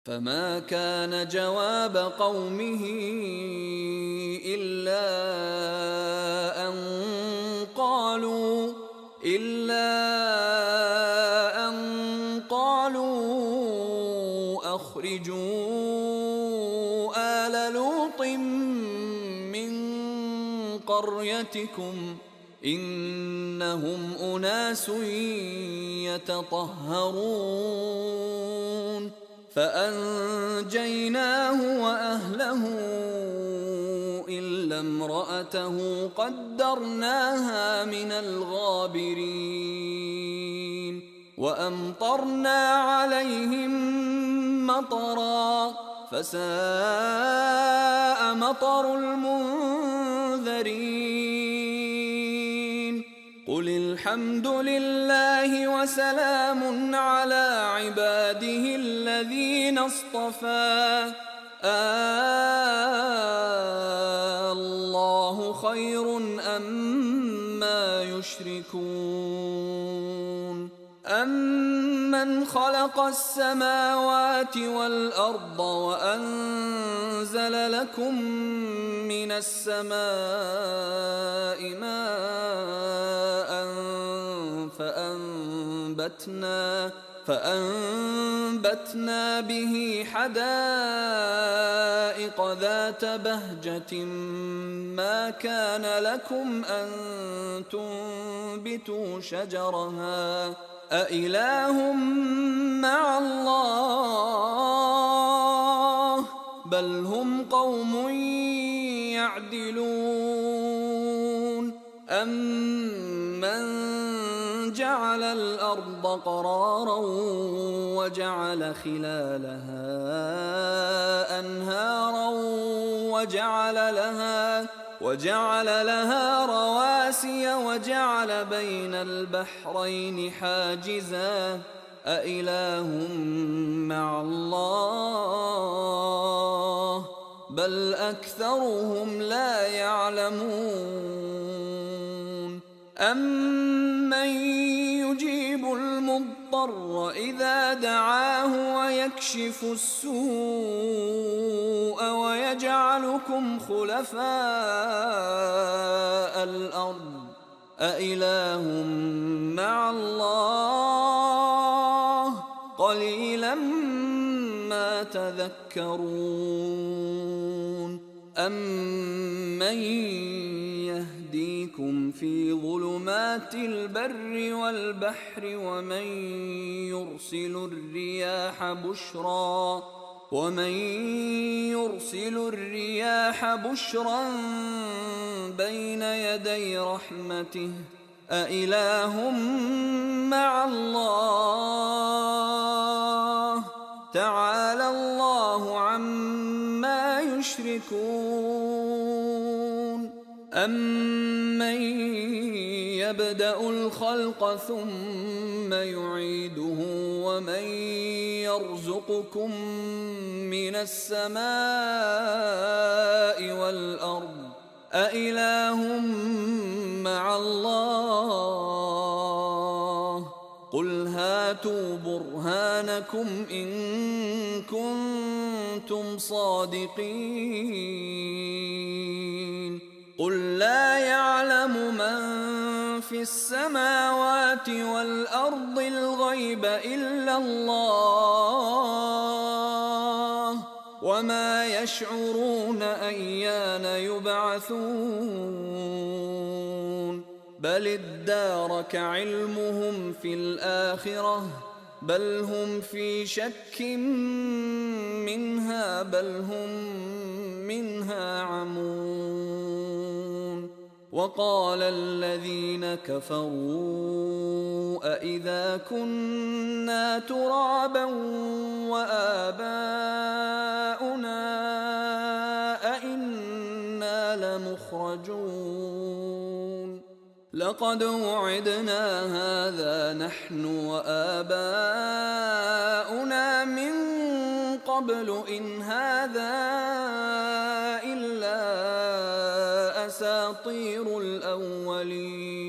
فما كان جواب قومه إلا أن قالوا أخرجوا آل لوط من قريتكم إنهم أناس يتطهرون فأنجيناه وأهله إلا امرأته قدرناها من الغابرين وأمطرنا عليهم مطرا فساء مطر المنذرين قل الحمد لله وسلام على عباده الذين اصطفى الله خير أما يشركون أمن خلق السماوات والأرض وأنزل لكم من السماء ماء فأنبتنا به حدائق ذات بهجة ما كان لكم أن تنبتوا شجرها أإله مع الله بل هم قوم يعدلون أمن جعل الأرض قرارا وجعل خلالها أنهارا وجعل لها رواسي وجعل بين البحرين حاجزا أإله مع الله بل أكثرهم لا يعلمون أمن يجيب المضطر إذا دعاه ويكشف السوء ويجعلكم خلفاء الأرض أإله مع الله قليلا ما تذكرون أمن يهديكم في ظلمات البر والبحر ومن يرسل الرياح بشرا بين يدي رحمته أإله مع الله تعالى الله عما يشركون أمن يبدأ الخلق ثم يعيده ومن يرزقكم من السماء والأرض أإله مع الله قل هاتوا برهانكم إن كنتم صادقين قل لا يعلم من في السماوات والأرض الغيب إلا الله وما يشعرون أيان يبعثون بل ادارك علمهم في الآخرة بل هم في شك منها بل هم منها عمون وقال الذين كفروا أإذا كنا ترابا وآباؤنا أإنا لمخرجون لقد وعدنا هذا نحن وآباؤنا من قبل إن هذا إلا أساطير الأولين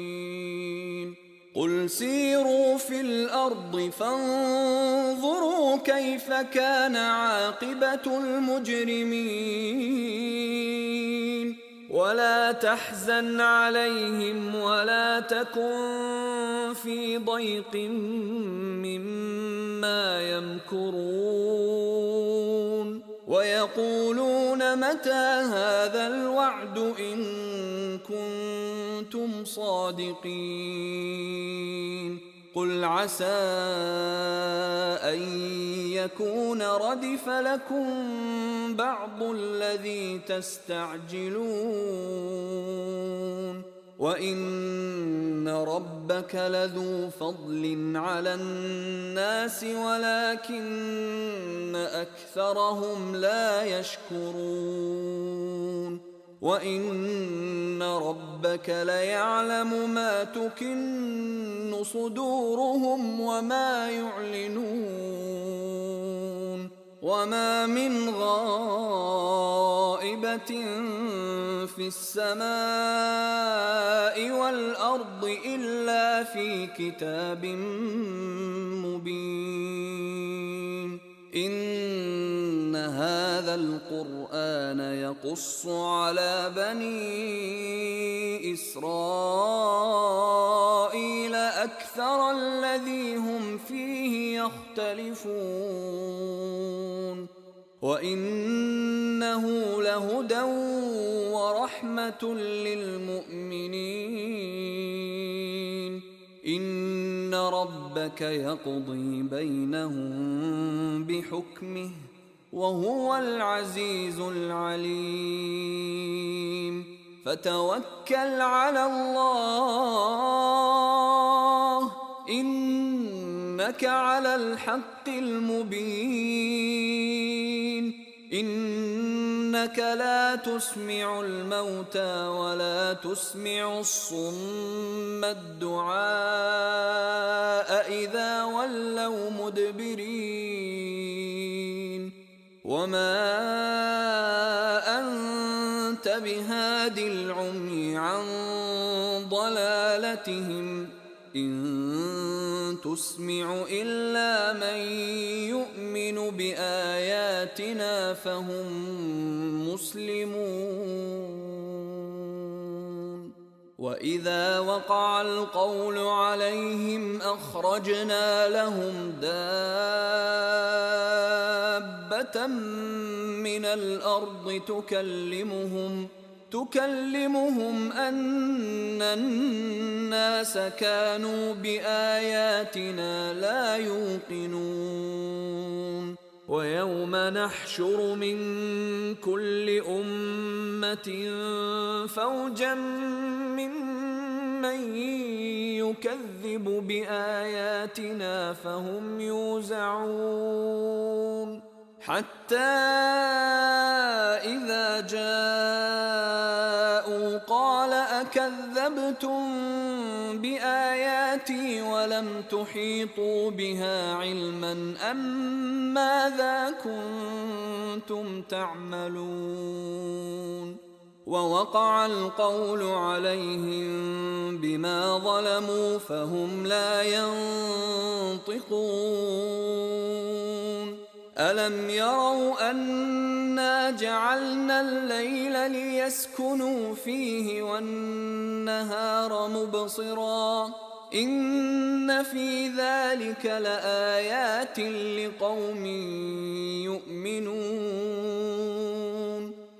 قل قل سيروا في الأرض فانظروا كيف كان عاقبة المجرمين ولا تحزن عليهم ولا تكن في ضيق مما يمكرون ويقولون متى هذا الوعد إن كنتم صادقين قل عسى أن يكون ردف لكم بعض الذي تستعجلون وإن ربك لذو فضل على الناس ولكن أكثرهم لا يشكرون وإن ربك ليعلم ما تكن صدورهم وما يعلنون وما من غائبة في السماء والأرض إلا في كتاب مبين إن هذا القرآن يقص على بني إسرائيل أكثر الذي هم فيه يختلفون وإنه لهدى ورحمة للمؤمنين إن ربك يقضي بينهم بحكمه وهو العزيز العليم فتوكل على الله إنك على الحق المبين إنك لا تسمع الموتى ولا تسمع الصم الدعاء إذا ولوا مدبرين وما أنت بهاد العمي عن ضلالتهم إن تسمع إلا من يؤمن بآياتنا فهم مسلمون وإذا وقع القول عليهم أخرجنا لهم دابة من الأرض تكلمهم أن الناس كانوا بآياتنا لا يوقنون ويوم نحشر من كل أمة فوجا ممن يكذب بآياتنا فهم يوزعون حتى إذا جاءوا قال أكذبتم بآياتي ولم تحيطوا بها علما أم ماذا كنتم تعملون ووقع القول عليهم بما ظلموا فهم لا ينطقون ألم يروا أنا جعلنا الليل ليسكنوا فيه والنهار مبصرا إن في ذلك لآيات لقوم يؤمنون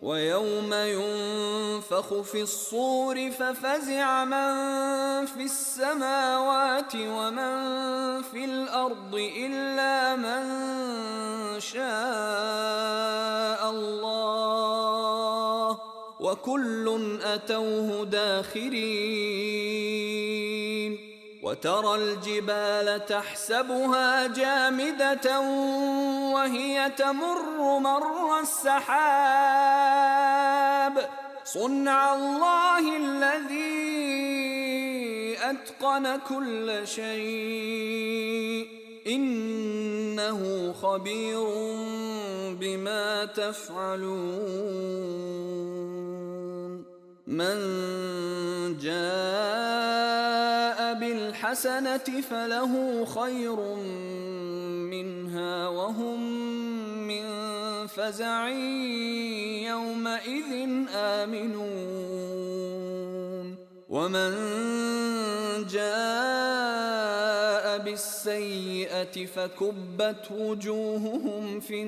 ويوم ينفخ في الصور ففزع من في السماوات ومن في الأرض إلا من شاء الله وكل أتوه داخرين وترى الجبال تحسبها جامدة وهي تمر مر السحاب صنع الله الذي أتقن كل شيء إنه خبير بما تفعلون من جاء بالحسنة بالحسنة فله خير منها وهم من فزع يومئذ آمنون ومن جاء بالسيئة فكبت وجوههم في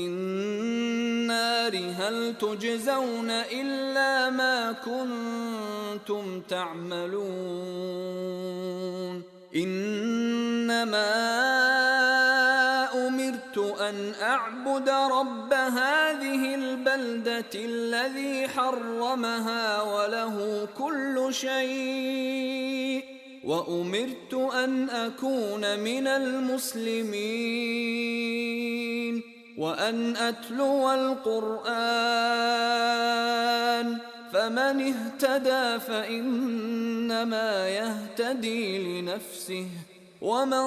النار هل تجزون إلا ما كنتم تعملون إنما أمرت أن أعبد رب هذه البلدة الذي حرمها وله كل شيء وأمرت أن أكون من المسلمين وأن أتلو القرآن فمن اهتدى فإنما يهتدي لنفسه ومن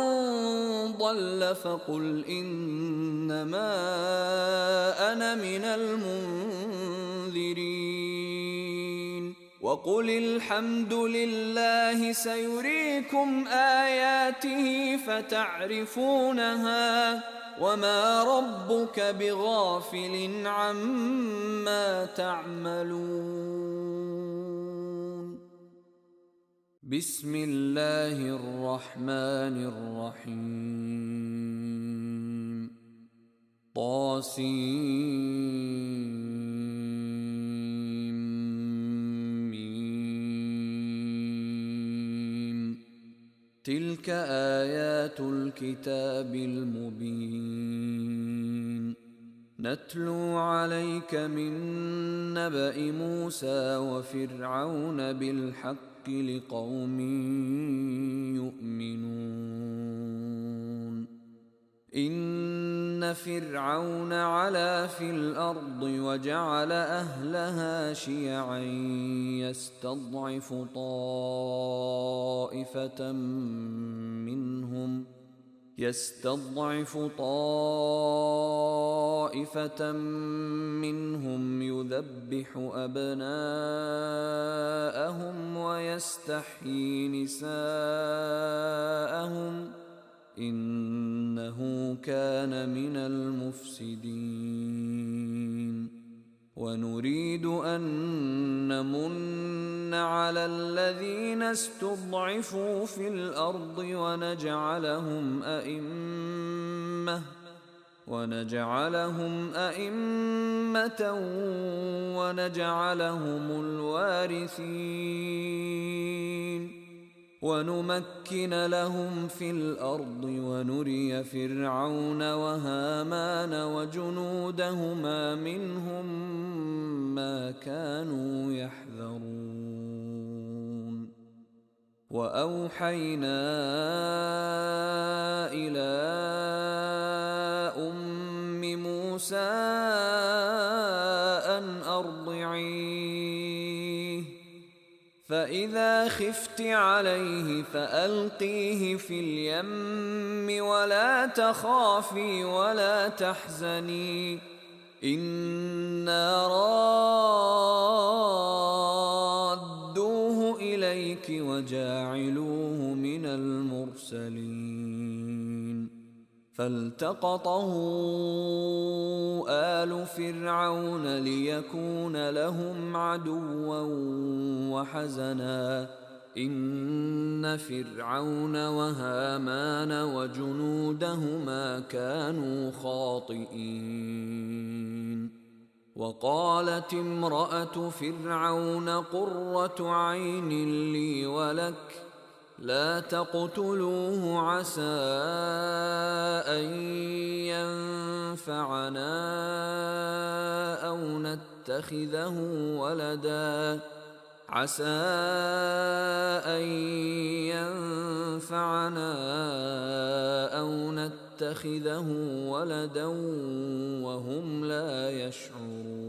ضل فقل إنما أنا من المنذرين وقل الحمد لله سيريكم آياته فتعرفونها وما ربك بغافل عما تعملون بسم الله الرحمن الرحيم تلك آيات الكتاب المبين نتلو عليك من نبأ موسى وفرعون بالحق لقوم يؤمنون إن فرعون علا في الأرض وجعل أهلها شيعا يستضعف طائفة منهم يذبح أبناءهم ويستحيي نساءهم إنه كان من المفسدين ونريد أن نمن على الذين استضعفوا في الأرض ونجعلهم أئمة ونجعلهم الوارثين ونمكن لهم في الأرض ونري فرعون وهامان وجنودهما منهم ما كانوا يحذرون وأوحينا إلى أم موسى أن أرضعيه فإذا خفت عليه فألقيه في اليم ولا تخافي ولا تحزني إنا رادوه إليك وجاعلوه من المرسلين فالتقطه آل فرعون ليكون لهم عدوا وحزنا إن فرعون وهامان وجنودهما كانوا خاطئين وقالت امرأة فرعون قرة عين لي ولك لا تقتلوه عسى أن ينفعنا أو نتخذه ولدا وهم لا يشعرون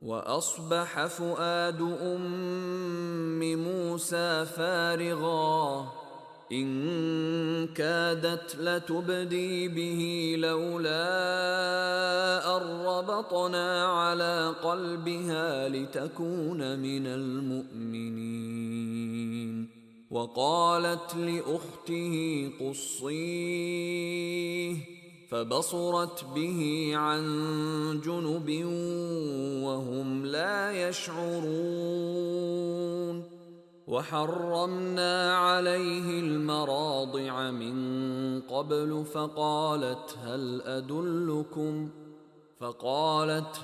وأصبح فؤاد أم موسى فارغا إن كادت لتبدي به لولا أن ربطنا على قلبها لتكون من المؤمنين. وقالت لأخته قصيه فبصرت به عن جنب وهم لا يشعرون. وحرمنا عليه المراضع من قبل فقالت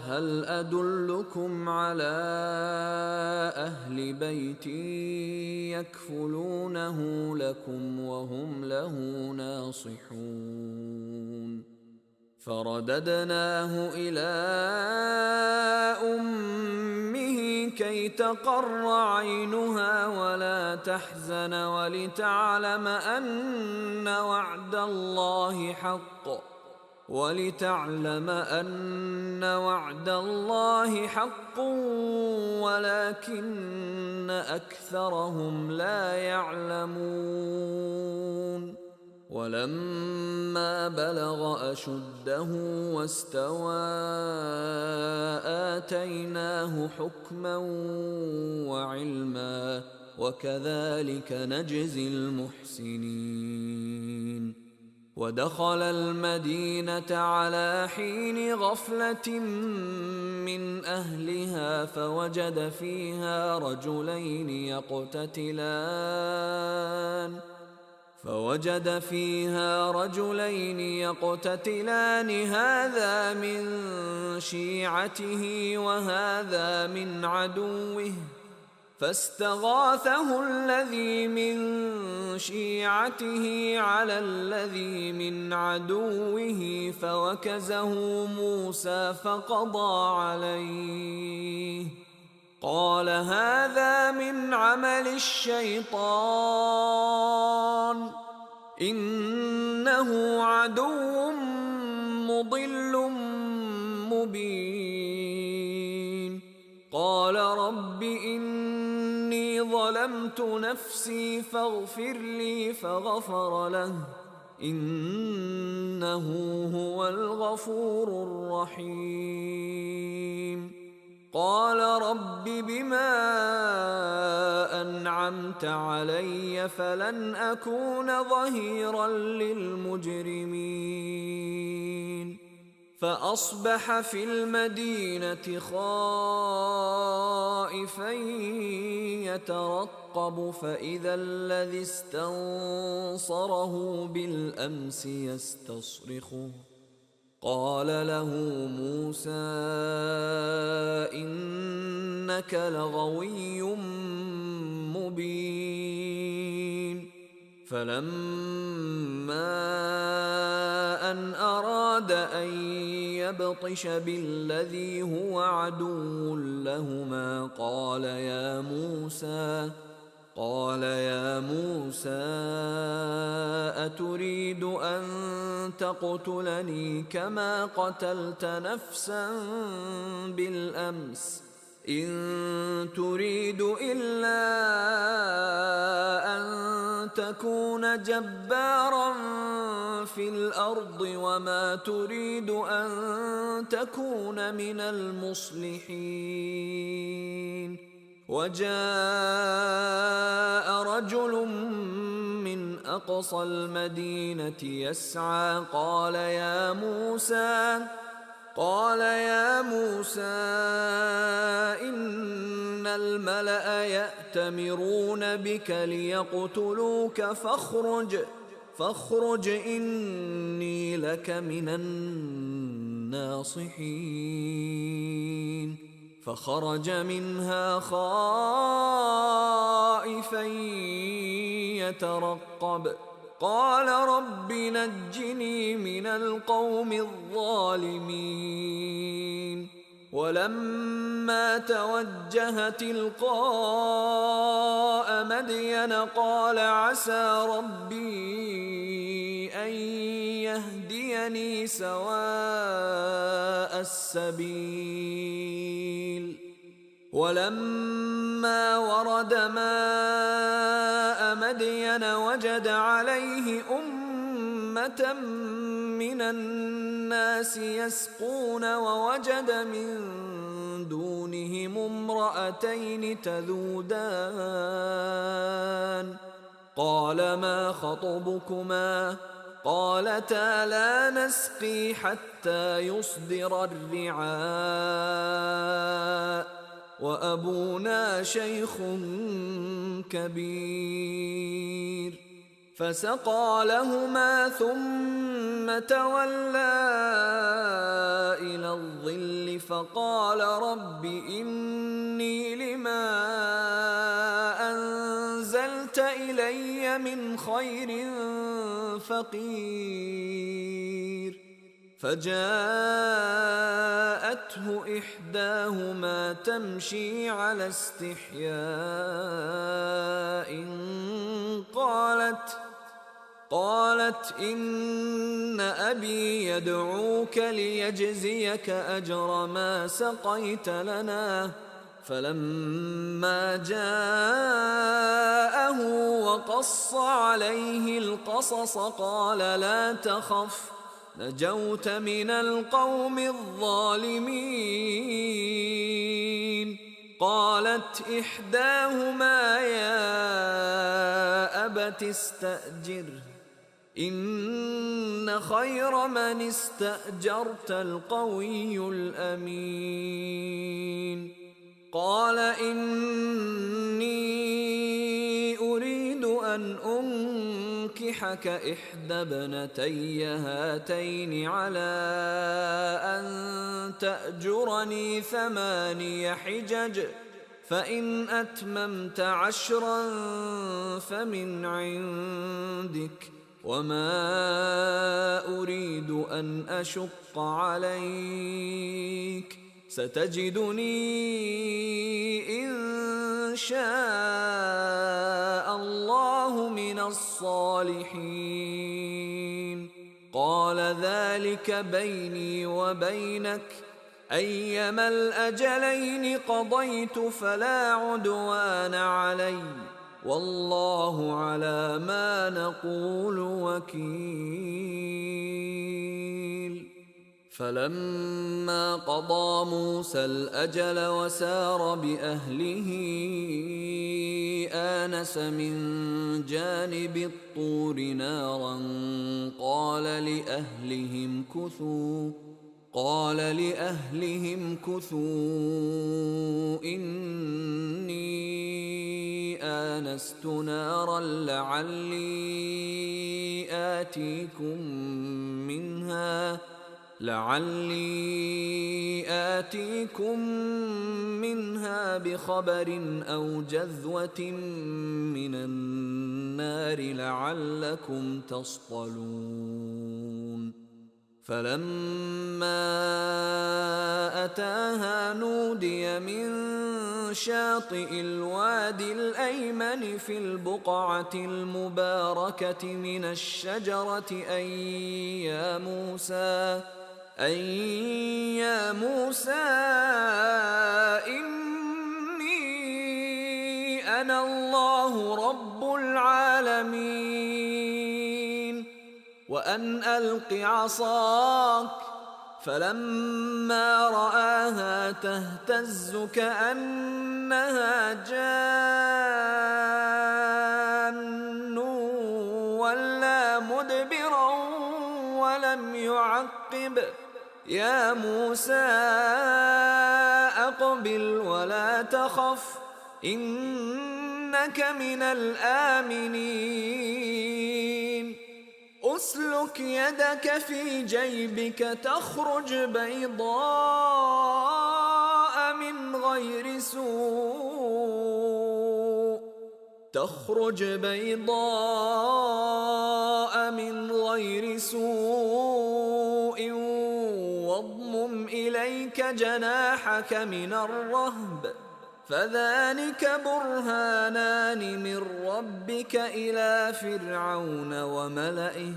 هل أدلكم على أهل بيت يكفلونه لكم وهم له ناصحون. فرددناه إلى أمه كي تقر عينها ولا تحزن ولتعلم أن وعد الله حق ولكن أكثرهم لا يعلمون. ولما بلغ أشده واستوى آتيناه حكما وعلما وكذلك نجزي المحسنين. ودخل المدينة على حين غفلة من أهلها فوجد فيها رجلين يقتتلان هذا من شيعته وهذا من عدوه فاستغاثه الذي من شيعته على الذي من عدوه فوكزه موسى فقضى عليه. قال هذا من عمل الشيطان إنه عدو مضل مبين. قال رب إني ظلمت نفسي فاغفر لي فغفر له إنه هو الغفور الرحيم. قال رب بما أنعمت علي فلن أكون ظهيرا للمجرمين. فأصبح في المدينة خائفا يترقب فإذا الذي استنصره بالأمس يستصرخه. قال له موسى إنك لغوي مبين. فلما أن أراد أن يبطش بالذي هو عدو لهما قال يا موسى أتريد أن تقتلني كما قتلت نفسا بالأمس إن تريد إلا أن تكون جبارا في الأرض وما تريد أن تكون من المصلحين. وجاء رجل من أقصى المدينة يسعى قال يا موسى إن الملأ يأتمرون بك ليقتلوك فاخرج إني لك من الناصحين. فخرج منها خائفا يترقب قال رب نجني من القوم الظالمين. ولما توجه تلقاء مدين قال عسى ربي أن يهديني سواء السبيل. ولما ورد ماء مدين وجد عليه أمة من الناس يسقون ووجد من دونهم امرأتين تذودان قال ما خطبكما قالتا لا نسقي حتى يصدر الرعاء وأبونا شيخ كبير فسقى لهما ثم تولى إلى الظل فقال رب إني لما أنزلت إلي من خير فقير فجاءته إحداهما تمشي على استحياء قالت إن أبي يدعوك ليجزيك أجر ما سقيت لنا فلما جاءه وقص عليه القصص قال لا تخف نجوت من القوم الظالمين قالت إحداهما يا أبت استأجره إن خير من استأجرت القوي الأمين قال إني أريد أن أنكحك إحدى ابنتي هاتين على أن تأجرني 8 حجج فإن أتممت 10 فمن عندك وما أريد أن أشق عليك ستجدني إن شاء الله من الصالحين قال ذلك بيني وبينك أيما الأجلين قضيت فلا عدوان علي والله على ما نقول وكيل فلما قضى موسى الأجل وسار بأهله آنس من جانب الطور نارا قال لأهلهم كثوا إني آنست نارا لعلي آتيكم منها بخبر أو جذوة من النار لعلكم تصطلون فلما أتاها نودي من شاطئ الوادي الأيمن في البقعة المباركة من الشجرة أن يا موسى إني أنا الله رب العالمين وأن ألق عصاك فلما رآها تهتز كأنها جان ولا مدبرا ولم يعقب يا موسى أقبل ولا تخف إنك من الآمنين أسلك يدك في جيبك تخرج بيضاء من غير سوء واضمم إليك جناحك من الرهب فذلك برهانان من ربك إلى فرعون وملئه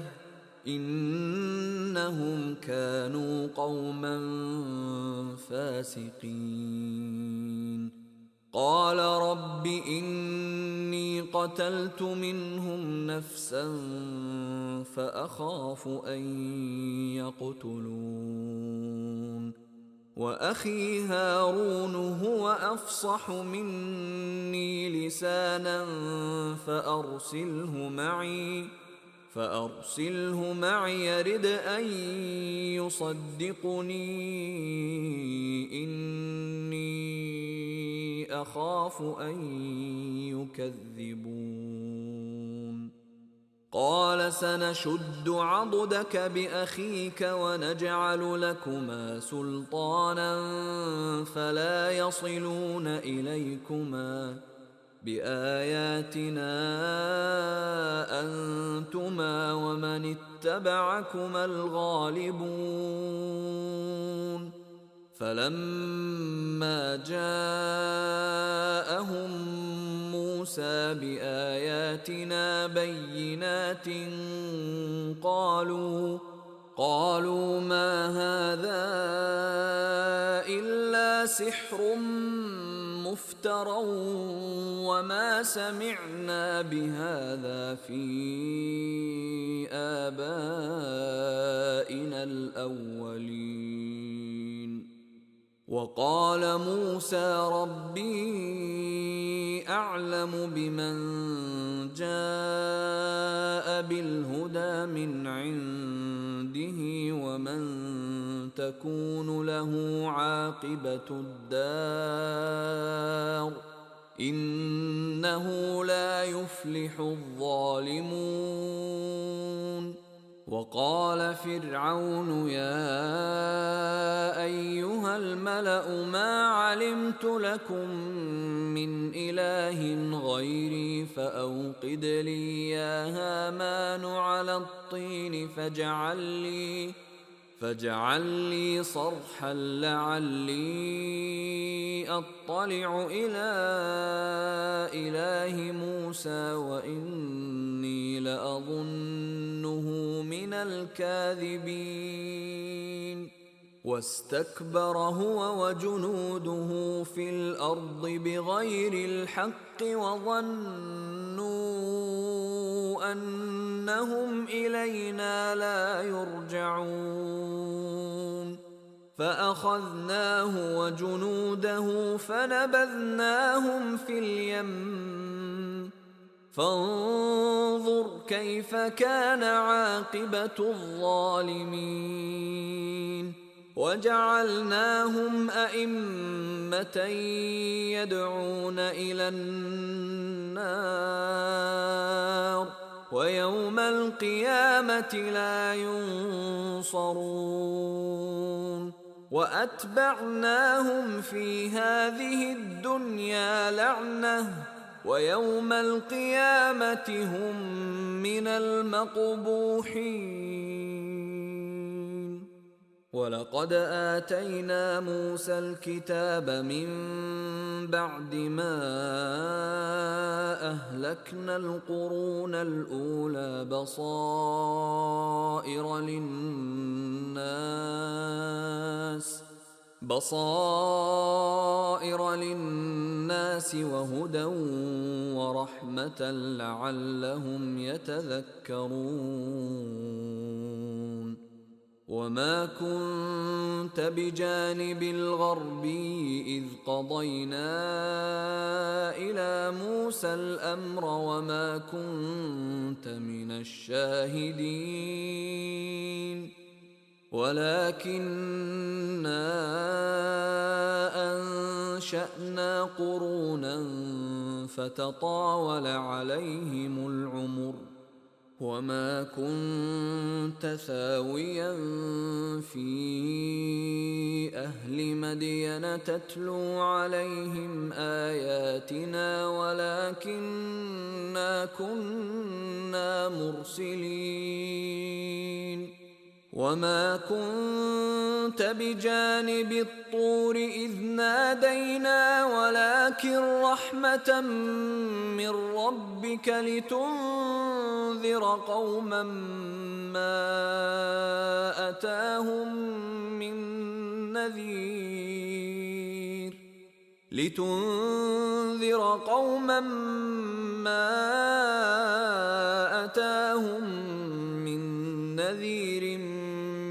إنهم كانوا قوما فاسقين قال رب إني قتلت منهم نفسا فأخاف أن يقتلون وأخي هارون هو أفصح مني لسانا فأرسله معي يرد أن يصدقني إني أخاف أن يكذبون قال سنشد عضدك بأخيك ونجعل لكما سلطانا فلا يصلون إليكما بآياتنا أنتما ومن اتبعكما الغالبون فلما جاءهم موسى بآياتنا بينات قالوا ما هذا إلا سحر مفترى وما سمعنا بهذا في آبائنا الأولين وقال موسى ربي أعلم بمن جاء بالهدى من عنده ومن تكون له عاقبة الدار إنه لا يفلح الظالمون وقال فرعون يا أيها الملأ ما علمت لكم من إله غيري فأوقد لي يا هامان على الطين فاجعل لي صرحا لعلي أطلع إلى إله موسى وإني لأظنه من الكاذبين واستكبر هو وجنوده في الأرض بغير الحق وظنوا أنهم إلينا لا يرجعون فأخذناه وجنوده فنبذناهم في اليم فانظر كيف كان عاقبة الظالمين وجعلناهم أئمة يدعون إلى النار ويوم القيامة لا ينصرون وأتبعناهم في هذه الدنيا لعنة ويوم القيامة هم من المقبوحين ولقد آتينا موسى الكتاب من بعد ما أهلكنا القرون الأولى بصائر للناس وهدى ورحمة لعلهم يتذكرون وما كنت بجانب الغربي إذ قضينا إلى موسى الأمر وما كنت من الشاهدين ولكننا أنشأنا قرونا فتطاول عليهم العمر وما كنت ثاويا في أهل مدين تتلو عليهم آياتنا ولكننا كنا مرسلين وما كنت بجانب الطور إذ نادينا ولكن رحمة من ربك لتنذر قوما ما أتاهم من نذير لتنذر قوما ما أتاهم من نذير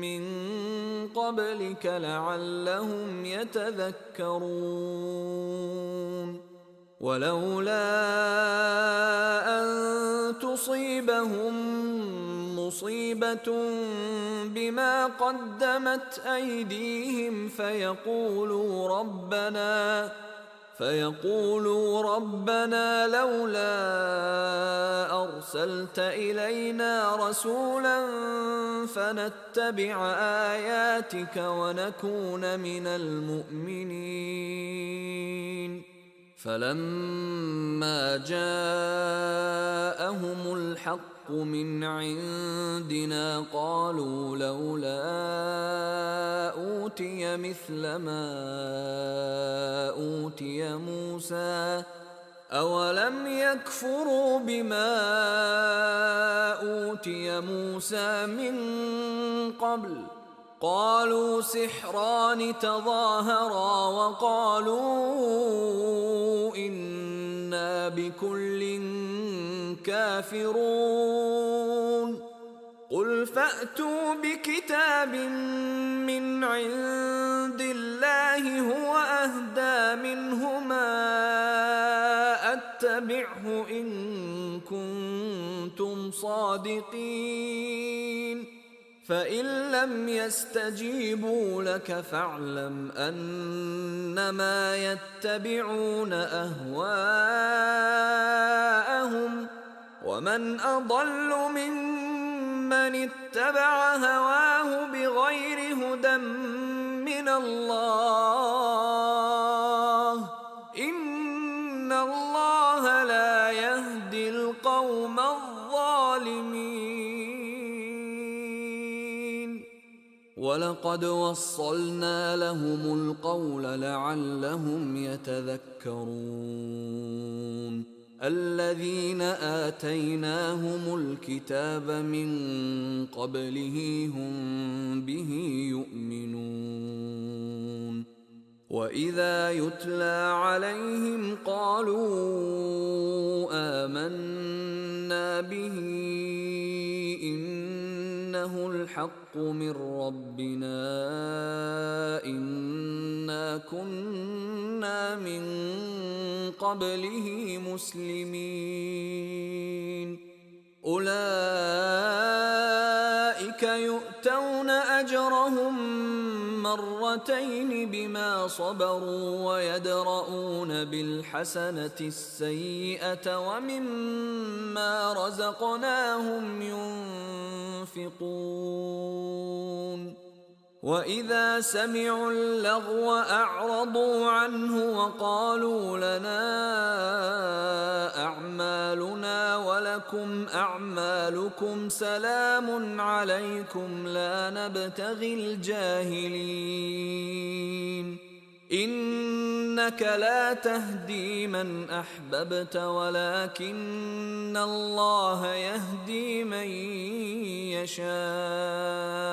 من قبلك لعلهم يتذكرون ولولا أن تصيبهم مصيبة بما قدمت أيديهم فيقولوا ربنا لولا أرسلت إلينا رسولا فنتبع آياتك ونكون من المؤمنين فلما جاءهم الحق من عندنا قالوا لولا أوتي مثل ما أوتي موسى أولم يكفروا بما أوتي موسى من قبل قالوا سحران تظاهرا وقالوا إنا بكل كافرون قل فأتوا بكتاب من عند الله هو أهدى منهما أتبعه إن كنتم صادقين فإن لم يستجيبوا لك فاعلم أنما يتبعون أهواءهم ومن أضل ممن اتبع هواه بغير هدى من الله إن الله لا يهدي القوم الظالمين ولقد وصلنا لهم القول لعلهم يتذكرون الذين آتيناهم الكتاب من قبله هم به يؤمنون وإذا يتلى عليهم قالوا آمنا به إنه الحق من ربنا إنا كنا من قبله مسلمين أولئك يؤتون أجرهم مرتين بما صبروا ويدرؤون بالحسنة السيئة ومما رزقناهم ينفقون وإذا سمعوا اللغو أعرضوا عنه وقالوا لنا أعمالنا ولكم أعمالكم سلام عليكم لا نبتغي الجاهلين إنك لا تهدي من أحببت ولكن الله يهدي من يشاء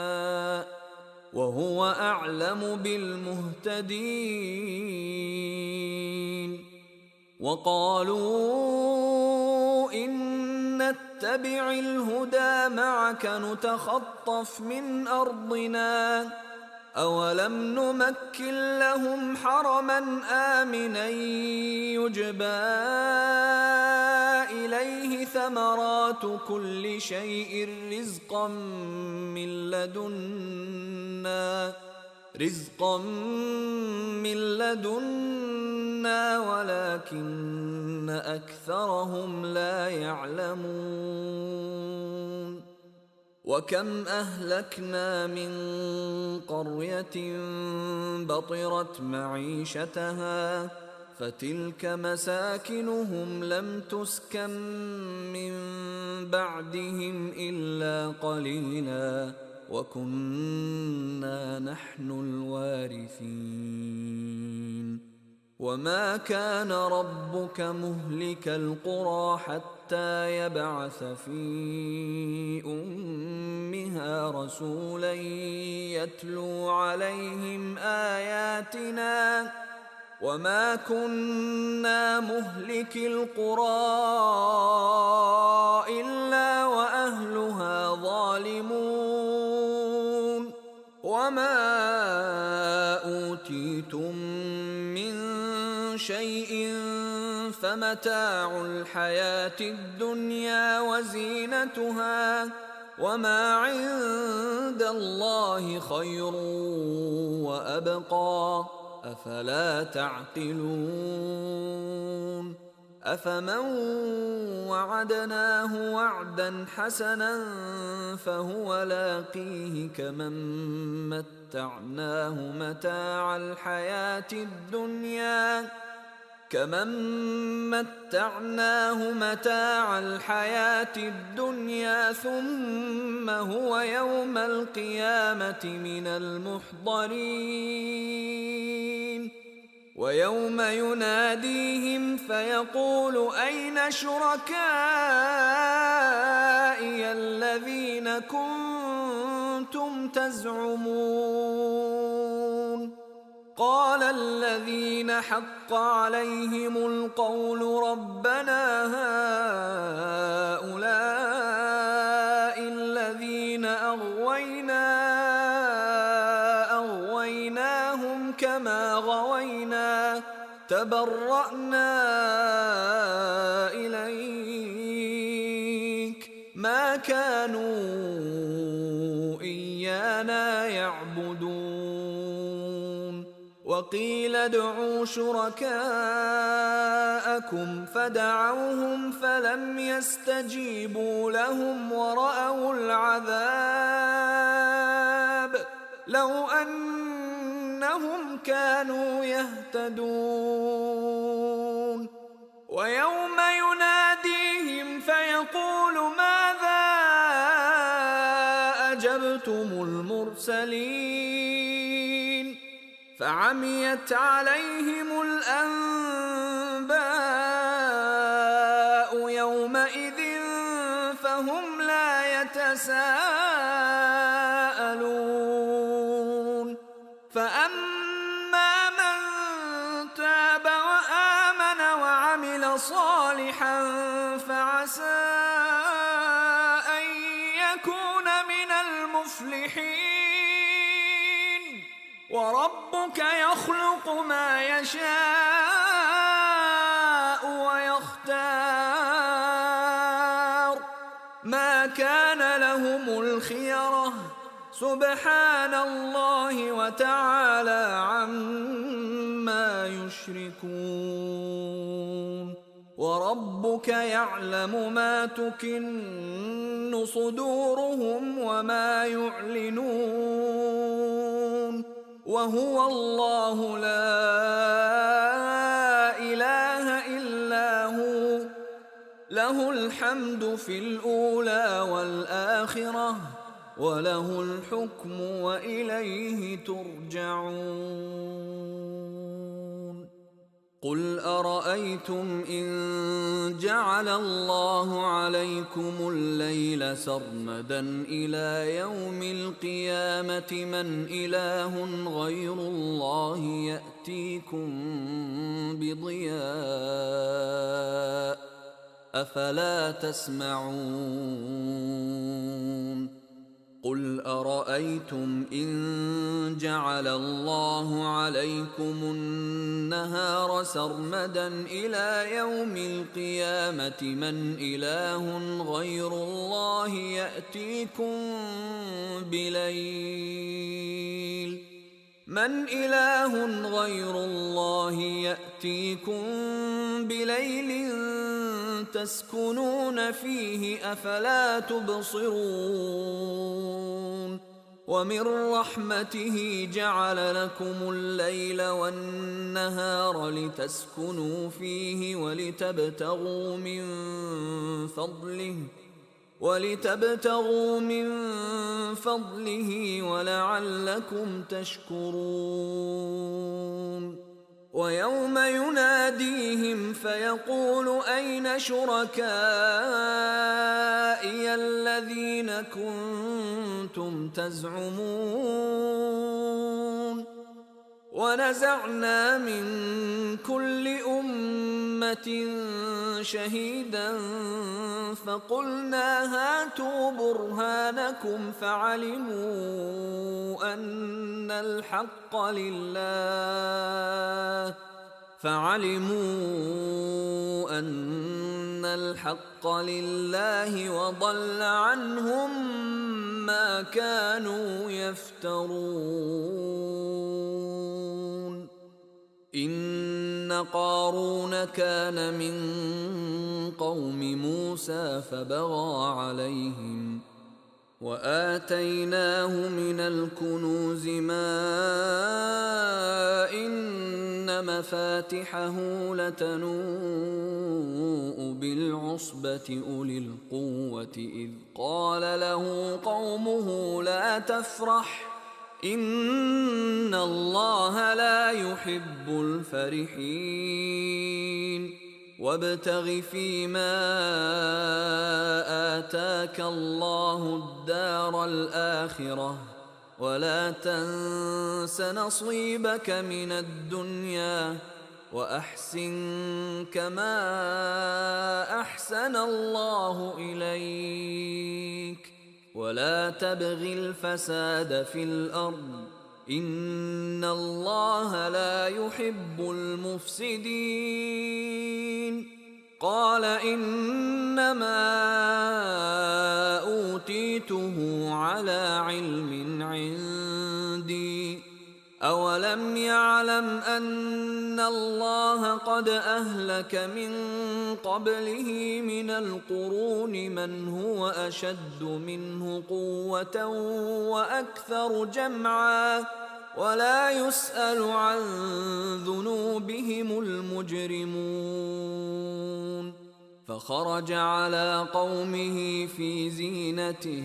وهو أعلم بالمهتدين وقالوا إن نتبع الهدى معك نتخطف من أرضنا أولم نمكن لهم حرما آمنا يجبى إليه ثمرات كل شيء رزقا من لدنا ولكن أكثرهم لا يعلمون وكم أهلكنا من قرية بطرت معيشتها فتلك مساكنهم لم تسكن من بعدهم إلا قليلا وكنا نحن الوارثين وما كان ربك مهلك القرى حتى يبعث في أمها رسولا يتلو عليهم آياتنا وما كنا مهلكي القرى إلا وأهلها ظالمون وما أوتيتم من شيء فمتاع الحياة الدنيا وزينتها وما عند الله خير وأبقى أفلا تعقلون أفمن وعدناه وعدا حسنا فهو لاقيه كمن متعناه متاع الحياة الدنيا ثم هو يوم القيامة من المحضرين ويوم يناديهم فيقول أين شركائي الذين كنتم تزعمون قال الذين حق عليهم القول ربنا هؤلاء الذين أغويناهم كما غوينا تبرأنا إليك ما كانوا إيانا يعبدون وقيل ادعوا شركاءكم فدعوهم فلم يستجيبوا لهم ورأوا العذاب لو أنهم كانوا يهتدون ويوم يناديهم فيقول ماذا أجبتم المرسلين فعميت عليهم الأنباء يومئذ فهم لا يتساءلون فأما من تاب وآمن وعمل صالحا فعسى أن يكون من المفلحين وربك يخلق ما يشاء ويختار ما كان لهم الخيرة سبحان الله وتعالى عما يشركون وربك يعلم ما تكن صدورهم وما يعلنون وهو الله لا إله إلا هو له الحمد في الأولى والآخرة وله الحكم وإليه ترجعون قل أرأيتم إن جعل الله عليكم الليل سرمدا إلى يوم القيامة من إله غير الله يأتيكم بضياء أفلا تسمعون قل أرأيتم إن جعل الله عليكم النهار سرمدا إلى يوم القيامة من إله غير الله يأتيكم بليل تسكنون فيه أفلا تبصرون ومن رحمته جعل لكم الليل والنهار لتسكنوا فيه ولتبتغوا من فضله ولعلكم تشكرون ويوم يناديهم فيقول أين شركائي الذين كنتم تزعمون ونزعنا من كل أمة شهيدا فقلنا هاتوا برهانكم فعلموا أن الحق لله وضل عنهم ما كانوا يفترون. إن قارون كان من قوم موسى فبغى عليهم وآتيناه من الكنوز ما إن مفاتحه لتنوء بالعصبة أولي القوة إذ قال له قومه لا تفرح إن الله لا يحب الفرحين وابتغ فيما آتاك الله الدار الآخرة ولا تنس نصيبك من الدنيا وأحسن كما أحسن الله إليك ولا تبغ الفساد في الأرض إن الله لا يحب المفسدين. قال إنما أوتيته على علم عندي أولم يعلم أن الله قد أهلك من قبله من القرون من هو أشد منه قوة وأكثر جمعا ولا يسأل عن ذنوبهم المجرمون. فخرج على قومه في زينته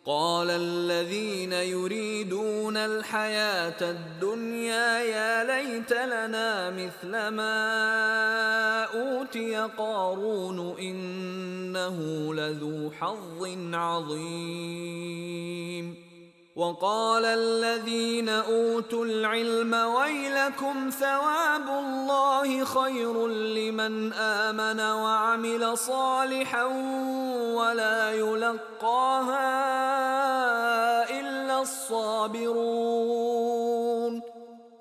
قال الذين يريدون الحياة الدنيا يا ليت لنا مثل ما أوتي قارون إنه لذو حظ عظيم. وقال الذين أوتوا العلم ويلكم ثواب الله خير لمن آمن وعمل صالحا ولا يلقاها إلا الصابرون.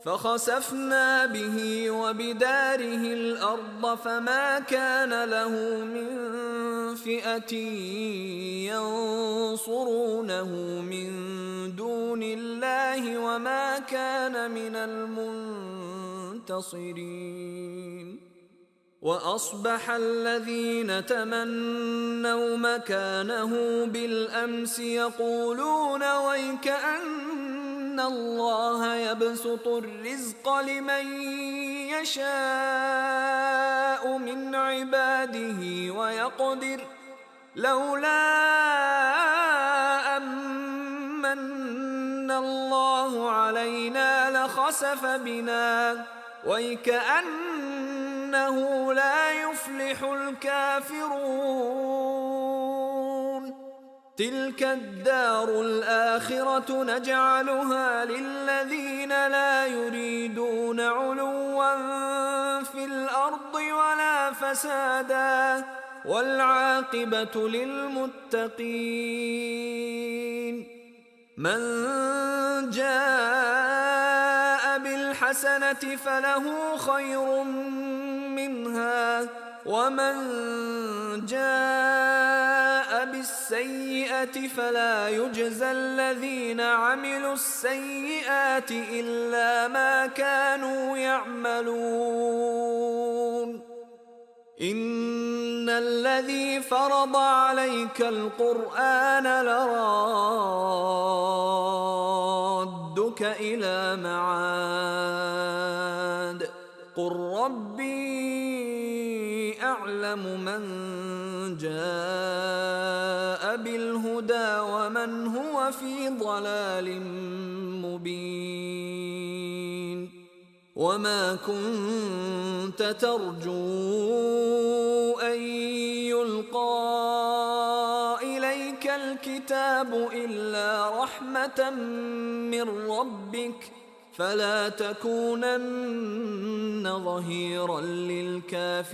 فخسفنا به وبداره الأرض فما كان له من فئة ينصرونه من دون الله وما كان من المنتصرين. وأصبح الذين تمنوا مكانه بالأمس يقولون ويكأن الله يبسط الرزق لمن يشاء من عباده ويقدر لولا أمن الله علينا لخسف بنا ويكأنه لا يفلح الكافرون. تلك الدار الآخرة نجعلها للذين لا يريدون علوا في الأرض ولا فسادا والعاقبة للمتقين. من جاء بالحسنة فله خير منها ومن جاء بالسيئة فلا يجزى الذين عملوا السيئات إلا ما كانوا يعملون. إن الذي فرض عليك القرآن لرادك إلى معاد قل ربي أعلم من جاء بالهدى ومن هو في ضلال مبين. وما كنت ترجو أن يلقى إليك الكتاب إلا رحمة من ربك فلا تكونن ظهيرا للكافرين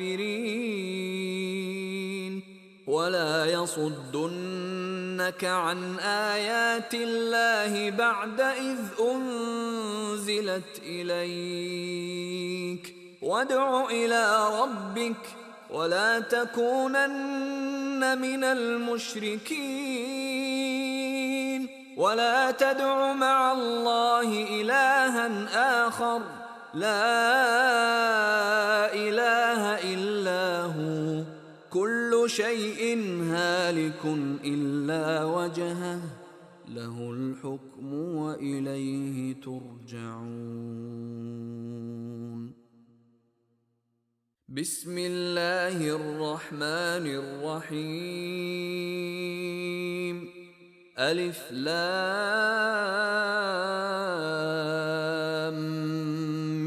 ولا يصدنك عن آيات الله بعد إذ أنزلت إليك وادع إلى ربك ولا تكونن من المشركين ولا تدع مع الله إلها آخر لا إله إلا هو كل شيء هالك إلا وجهه له الحكم وإليه ترجعون. بسم الله الرحمن الرحيم. ألف لام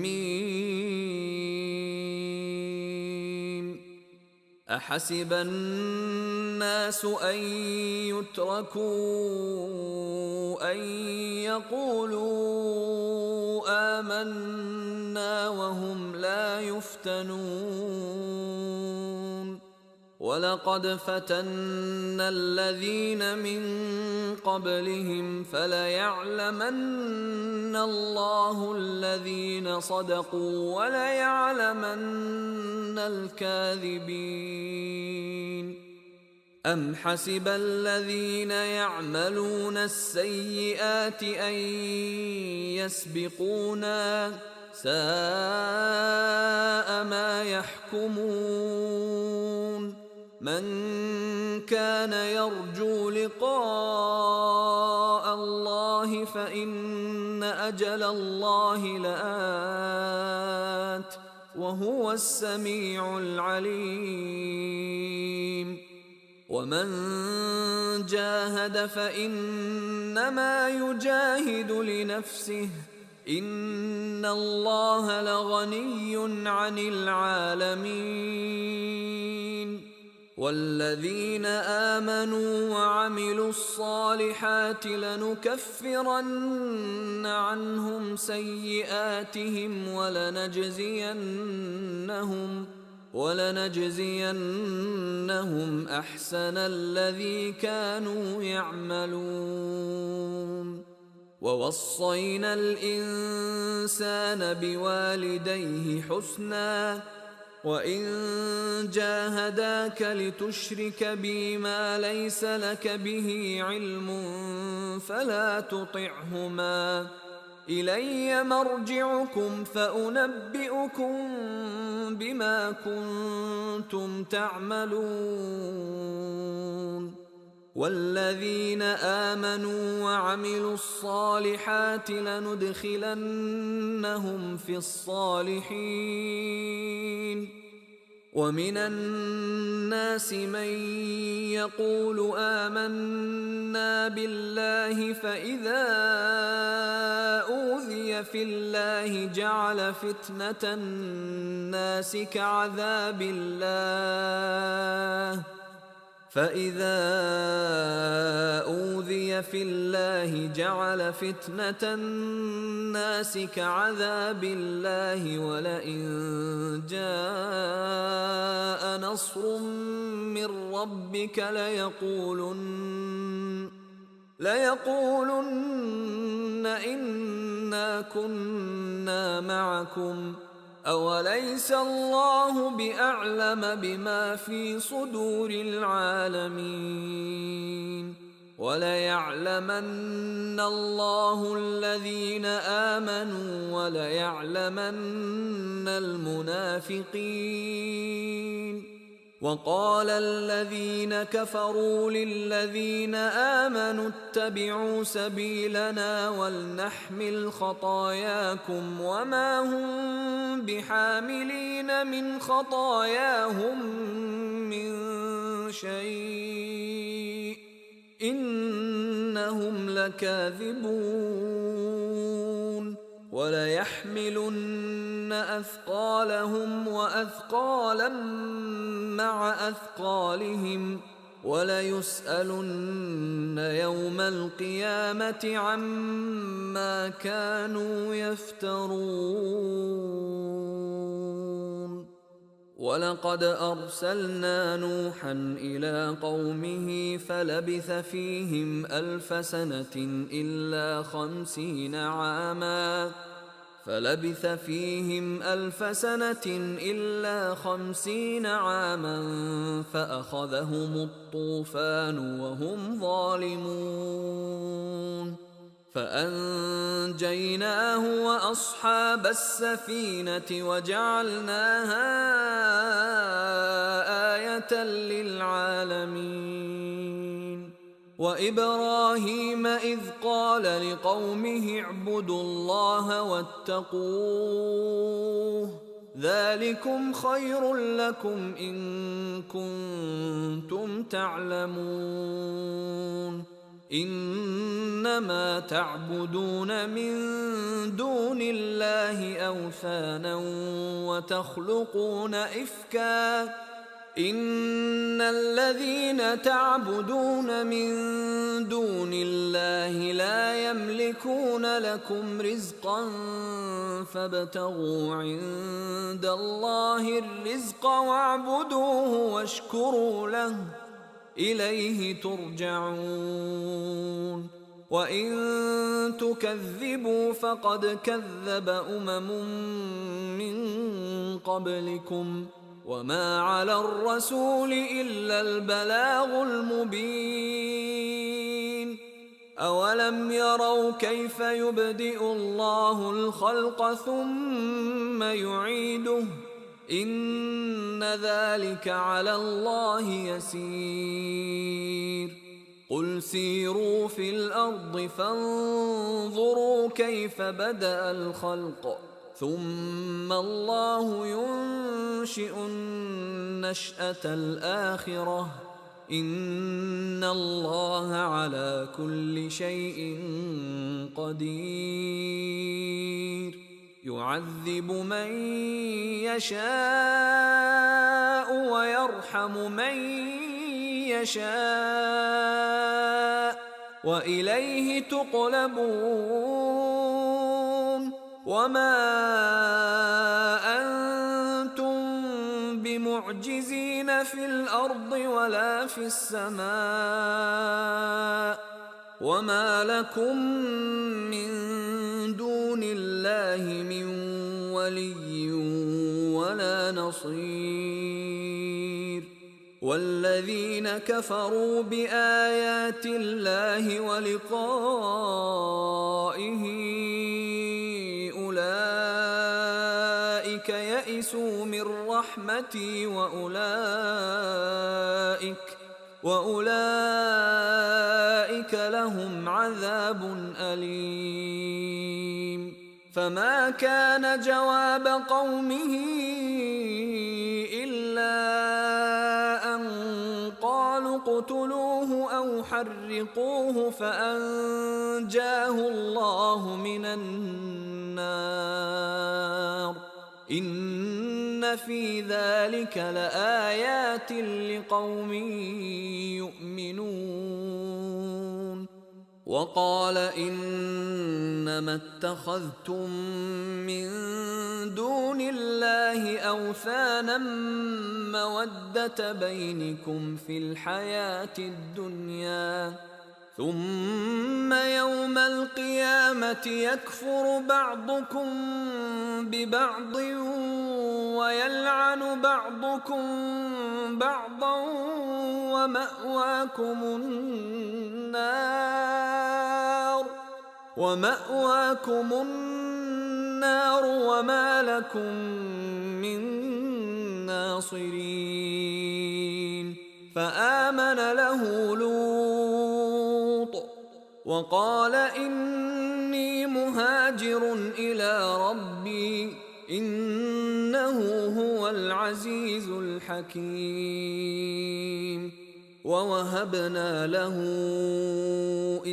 ميم. أحسب الناس أن يتركوا أن يقولوا آمنا وهم لا يفتنون ولقد فتنا الذين من قبلهم فليعلمن الله الذين صدقوا وليعلمن الكاذبين. أم حسب الذين يعملون السيئات أن يسبقونا ساء ما يحكمون. من كان يرجو لقاء الله فإن أجل الله لآت وهو السميع العليم. ومن جاهد فإنما يجاهد لنفسه إن الله لغني عن العالمين. والذين آمنوا وعملوا الصالحات لنكفرن عنهم سيئاتهم ولنجزينهم أحسن الذي كانوا يعملون. ووصينا الإنسان بوالديه حسنا وإن جاهداك لتشرك بي ما ليس لك به علم فلا تطعهما إلي مرجعكم فأنبئكم بما كنتم تعملون. والذين آمنوا وعملوا الصالحات لندخلنهم في الصالحين. ومن الناس من يقول آمنا بالله فإذا أوذي في الله جعل فتنة الناس كعذاب الله ولئن جاء نصر من ربك ليقولن إنا كنا معكم أوليس الله بأعلم بما في صدور العالمين. وليعلمن الله الذين آمنوا وليعلمن المنافقين. وقال الذين كفروا للذين آمنوا اتبعوا سبيلنا ولنحمل خطاياكم وما هم بحاملين من خطاياهم من شيء إنهم لكاذبون. وليحملن أثقالهم وأثقالا مع أثقالهم وليسألن يوم القيامة عما كانوا يفترون. ولقد أرسلنا نوحا إلى قومه فلبث فيهم 1000 سنة إلا 50 عاما فأخذهم الطوفان وهم ظالمون فأنجيناه وأصحاب السفينة وجعلناها آية للعالمين. وإبراهيم إذ قال لقومه اعبدوا الله واتقوه ذلكم خير لكم إن كنتم تعلمون. إنما تعبدون من دون الله أوثانا وتخلقون إفكا إن الذين تعبدون من دون الله لا يملكون لكم رزقا فابتغوا عند الله الرزق واعبدوه واشكروا له إليه ترجعون. وإن تكذبوا فقد كذب من قبلكم وما على الرسول إلا البلاغ المبين. أولم يروا كيف يبدئ الله الخلق ثم يعيده إن ذلك على الله يسير. قل سيروا في الأرض فانظروا كيف بدأ الخلق ثم الله ينشئ النشأة الآخرة إن الله على كل شيء قدير. يعذب من يشاء ويرحم من يشاء وإليه تقلبون. وما أنتم بمعجزين في الأرض ولا في السماء وما لكم من دون الله من ولي ولا نصير. والذين كفروا بآيات الله ولقائه أولئك يئسوا من رحمتي وأولئك لهم عذاب أليم. فما كان جواب قومه إلا أن قالوا اقتلوه أو حرقوه فأنجاه الله من النار. إن في ذلك لآيات لقوم يؤمنون. وقال إنما اتخذتم من دون الله أوثانا مودة بينكم في الحياة الدنيا ثم يوم القيامة يكفر بعضكم ببعض ويلعن بعضكم بعضا ومأواكم النار وما لكم من ناصرين. فآمن له لوط وقال إني مهاجر إلى ربي إنه هو العزيز الحكيم. ووهبنا له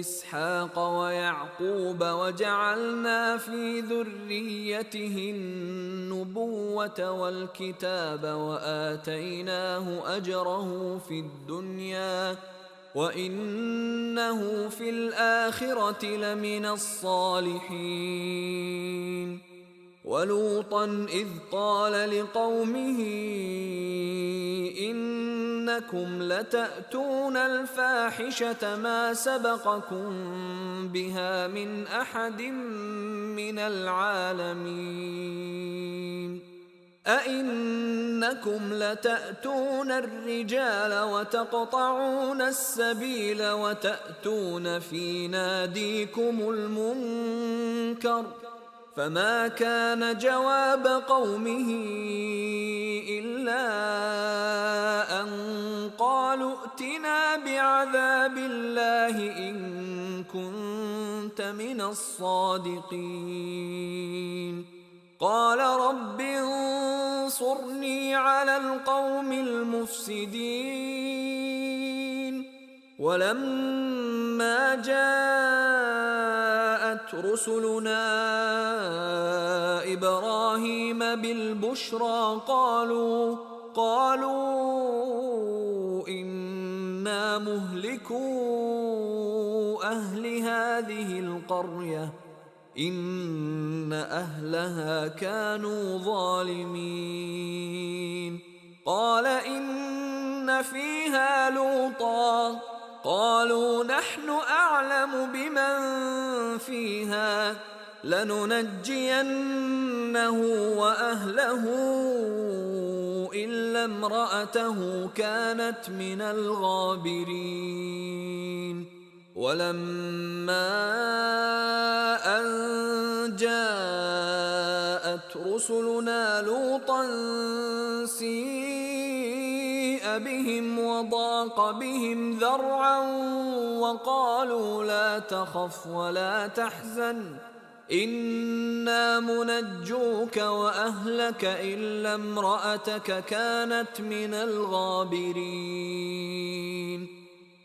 إسحاق ويعقوب وجعلنا في ذريته النبوة والكتاب وآتيناه أجره في الدنيا وإنه في الآخرة لمن الصالحين. ولوطا إذ قال لقومه إنكم لتأتون الفاحشة ما سبقكم بها من أحد من العالمين أئنكم لتأتون الرجال وتقطعون السبيل وتأتون في ناديكم المنكر فما كان جواب قومه إلا أن قالوا ائتنا بعذاب الله إن كنت من الصادقين. قال رب انصرني على القوم المفسدين. ولما جاءت رسلنا إبراهيم بالبشرى قالوا إنا مهلكو أهل هذه القرية إن أهلها كانوا ظالمين. قال إن فيها لوطا قالوا نحن أعلم بمن فيها لننجينه وأهله إلا امرأته كانت من الغابرين. ولما أن جاءت رسلنا لوطا سيء بهم وضاق بهم ذرعا وقالوا لا تخف ولا تحزن إنا منجوك وأهلك إلا امرأتك كانت من الغابرين.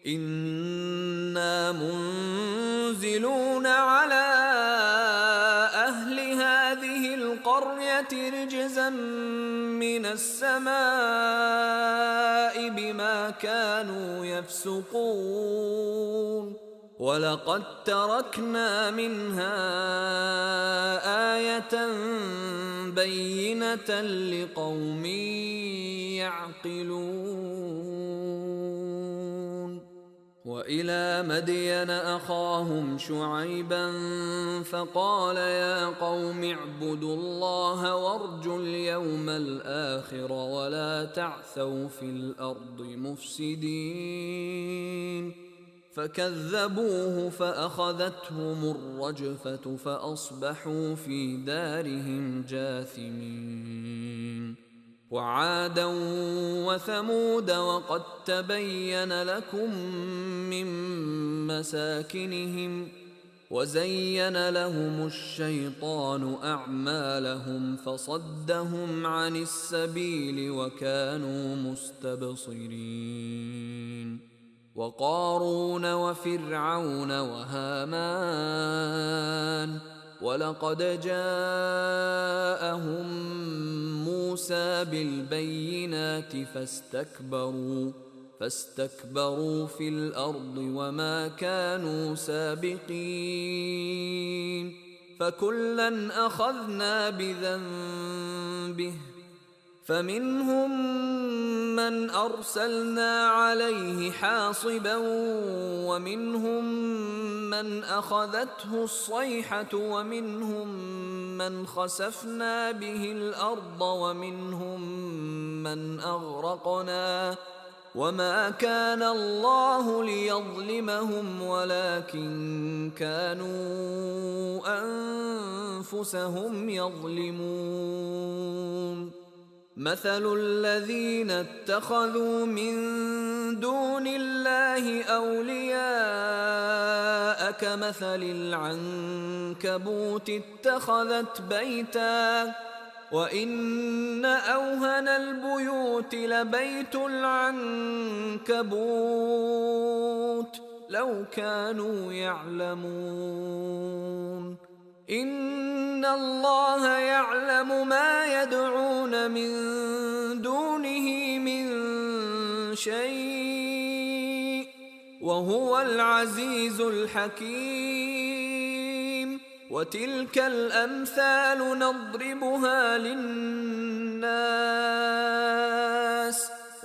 إنا منزلون على أهل هذه القرية رجزا من السماء بما كانوا يفسقون. ولقد تركنا منها آية بينة لقوم يعقلون. وإلى مدين أخاهم شعيبا فقال يا قوم اعبدوا الله وارجوا اليوم الآخر ولا تعثوا في الأرض مفسدين. فكذبوه فأخذتهم الرجفة فأصبحوا في دارهم جاثمين. وعادا وثمود وقد تبين لكم من مساكنهم وزين لهم الشيطان أعمالهم فصدهم عن السبيل وكانوا مستبصرين. وقارون وفرعون وهامان ولقد جاءهم موسى بالبينات فاستكبروا في الأرض وما كانوا سابقين. فكلا أخذنا بذنبه فمنهم من أرسلنا عليه حاصبا ومنهم من أخذته الصيحة ومنهم من خسفنا به الأرض ومنهم من أغرقنا وما كان الله ليظلمهم ولكن كانوا أنفسهم يظلمون. مثل الذين اتخذوا من دون الله أولياء كمثل العنكبوت اتخذت بيتا وإن أوهن البيوت لبيت العنكبوت لو كانوا يعلمون. إن الله يعلم ما يدعون من دونه من شيء وهو العزيز الحكيم. وتلك الأمثال نضربها للناس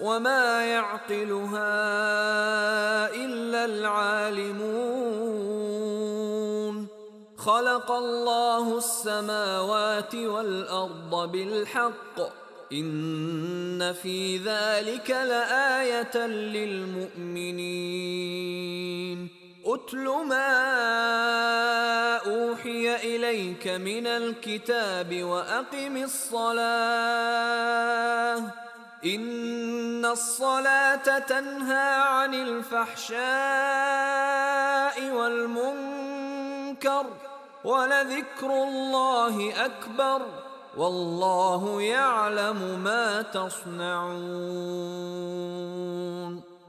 وما يعقلها إلا العالمون. خلق الله السماوات والأرض بالحق إن في ذلك لآية للمؤمنين. أتل ما أوحي إليك من الكتاب وأقم الصلاة إن الصلاة تنهى عن الفحشاء والمنكر ولذكر الله أكبر والله يعلم ما تصنعون.